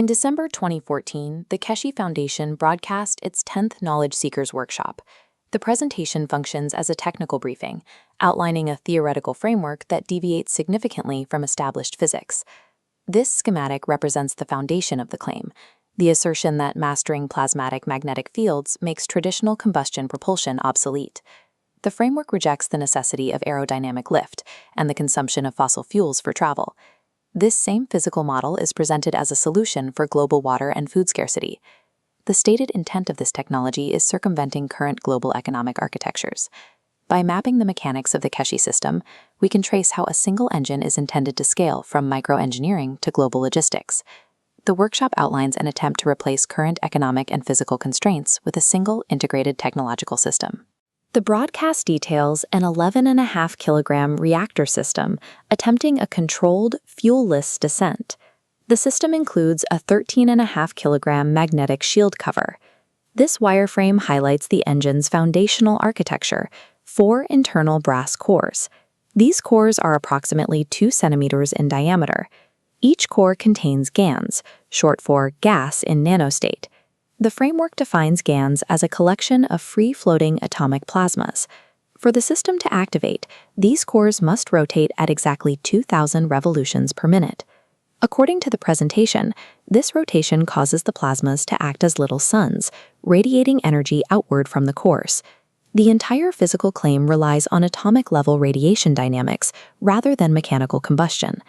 In December 2014, the Keshe Foundation broadcast its 10th Knowledge Seekers Workshop. The presentation functions as a technical briefing, outlining a theoretical framework that deviates significantly from established physics. This schematic represents the foundation of the claim, the assertion that mastering plasmatic magnetic fields makes traditional combustion propulsion obsolete. The framework rejects the necessity of aerodynamic lift and the consumption of fossil fuels for travel. This same physical model is presented as a solution for global water and food scarcity. The stated intent of this technology is circumventing current global economic architectures. By mapping the mechanics of the Keshe system, we can trace how a single engine is intended to scale from microengineering to global logistics. The workshop outlines an attempt to replace current economic and physical constraints with a single integrated technological system. The broadcast details an 11.5 kilogram reactor system attempting a controlled, fuel-less descent. The system includes a 13.5 kilogram magnetic shield cover. This wireframe highlights the engine's foundational architecture: 4 internal brass cores. These cores are approximately 2 centimeters in diameter. Each core contains GaNS, short for gas in nanostate. The framework defines GaNS as a collection of free-floating atomic plasmas. For the system to activate, these cores must rotate at exactly 2,000 revolutions per minute. According to the presentation, this rotation causes the plasmas to act as little suns, radiating energy outward from the cores. The entire physical claim relies on atomic-level radiation dynamics rather than mechanical combustion.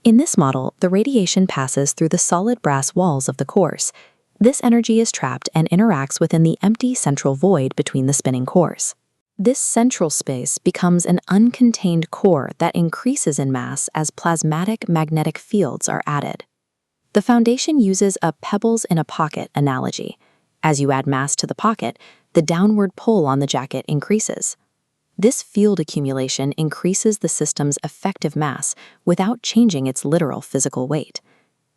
In this model, the radiation passes through the solid brass walls of the cores. This energy is trapped and interacts within the empty central void between the spinning cores. This central space becomes an uncontained core that increases in mass as plasmatic magnetic fields are added. The foundation uses a pebbles-in-a-pocket analogy. As you add mass to the pocket, the downward pull on the jacket increases. This field accumulation increases the system's effective mass without changing its literal physical weight.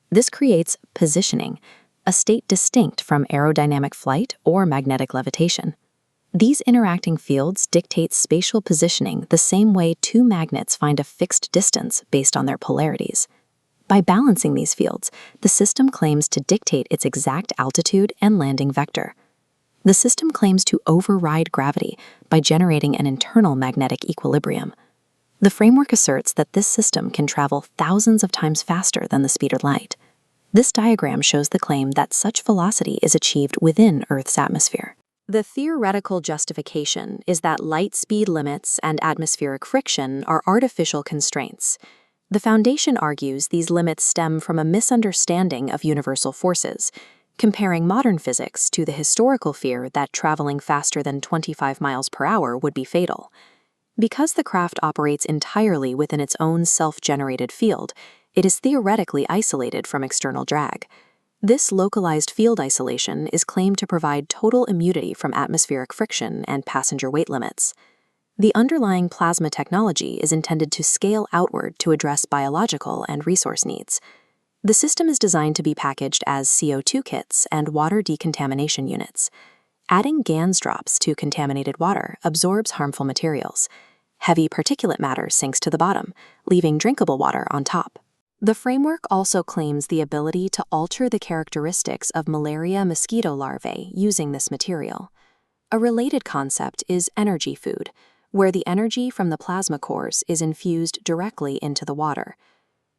This creates positioning, a state distinct from aerodynamic flight or magnetic levitation. These interacting fields dictate spatial positioning the same way two magnets find a fixed distance based on their polarities. By balancing these fields, the system claims to dictate its exact altitude and landing vector. The system claims to override gravity by generating an internal magnetic equilibrium. The framework asserts that this system can travel thousands of times faster than the speed of light. This diagram shows the claim that such velocity is achieved within Earth's atmosphere. The theoretical justification is that light speed limits and atmospheric friction are artificial constraints. The Foundation argues these limits stem from a misunderstanding of universal forces, comparing modern physics to the historical fear that traveling faster than 25 miles per hour would be fatal. Because the craft operates entirely within its own self-generated field, it is theoretically isolated from external drag. This localized field isolation is claimed to provide total immunity from atmospheric friction and passenger weight limits. The underlying plasma technology is intended to scale outward to address biological and resource needs. The system is designed to be packaged as CO2 kits and water decontamination units. Adding GaNS drops to contaminated water absorbs harmful materials. Heavy particulate matter sinks to the bottom, leaving drinkable water on top. The framework also claims the ability to alter the characteristics of malaria mosquito larvae using this material. A related concept is energy food, where the energy from the plasma cores is infused directly into the water.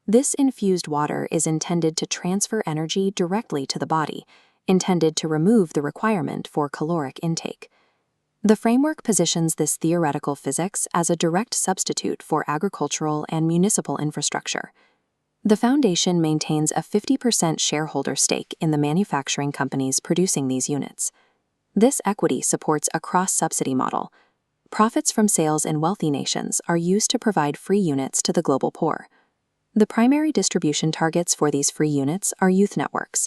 This infused water is intended to transfer energy directly to the body, intended to remove the requirement for caloric intake. The framework positions this theoretical physics as a direct substitute for agricultural and municipal infrastructure. The Foundation maintains a 50% shareholder stake in the manufacturing companies producing these units. This equity supports a cross-subsidy model. Profits from sales in wealthy nations are used to provide free units to the global poor. The primary distribution targets for these free units are youth networks.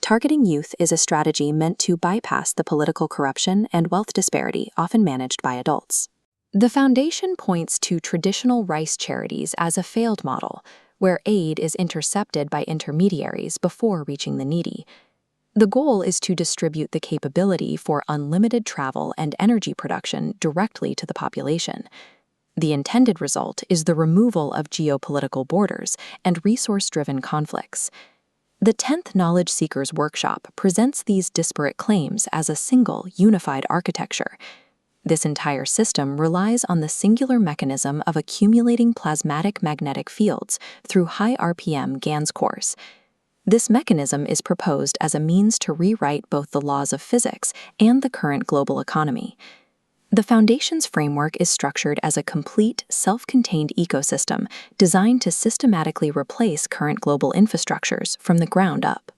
Targeting youth is a strategy meant to bypass the political corruption and wealth disparity often managed by adults. The Foundation points to traditional rice charities as a failed model, where aid is intercepted by intermediaries before reaching the needy. The goal is to distribute the capability for unlimited travel and energy production directly to the population. The intended result is the removal of geopolitical borders and resource-driven conflicts. The 10th Knowledge Seekers Workshop presents these disparate claims as a single, unified architecture. This entire system relies on the singular mechanism of accumulating plasmatic magnetic fields through high RPM GaNS cores. This mechanism is proposed as a means to rewrite both the laws of physics and the current global economy. The Foundation's framework is structured as a complete, self-contained ecosystem designed to systematically replace current global infrastructures from the ground up.